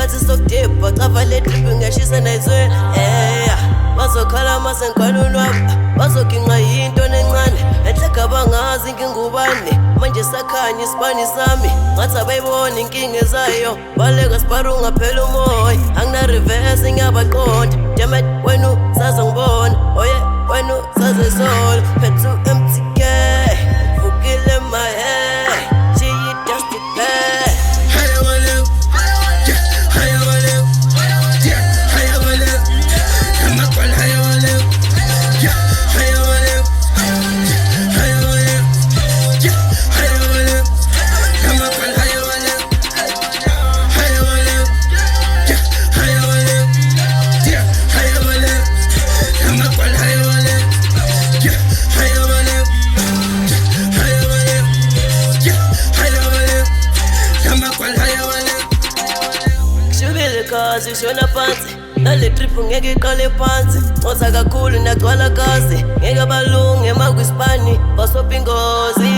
ngesikhathi sokudipha cavale drip ngiyashisa nayizweni bazokhala masengikhwala unwabo bazoginqa yinto nencane enhleka bangazi ngingubane manje sakhanya isibani sami ngathi abayibona inkinga ezayo baleka sibara ungaphela umoya angina-reverse ngiyabaqonda dammit wena usazongibona oye wena usazesolo phethu MTK vukile my head she you dusty bad kazi ushona phansi nale trip ngeke iqale phansi ngoza kakhulu nagcwala kazi ngeke balunge makwisibani basobha ingozi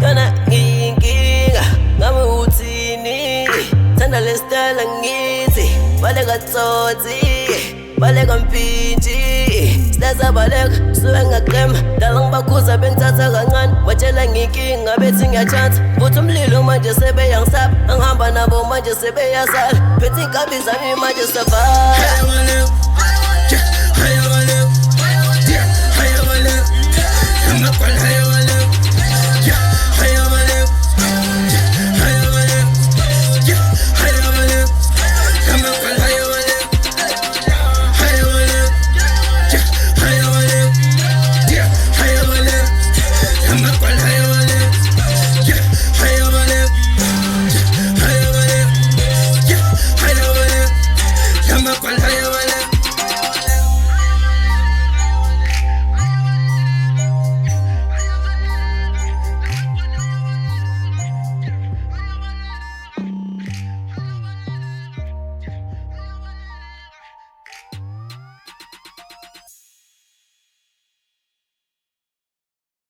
yona ngiyinkinga ngame uthini thanda le style ngithi baleka tsotsi baleka mpintshi silaza baleka suke ngaqema dala ngibakhuza bengithatha kancane watshela ngiyinkinga bethi ngiyachanta futhi umlilo manje sebeyangisaba angihamba nabo manje sebeyasala phethe inkabi zami manje savala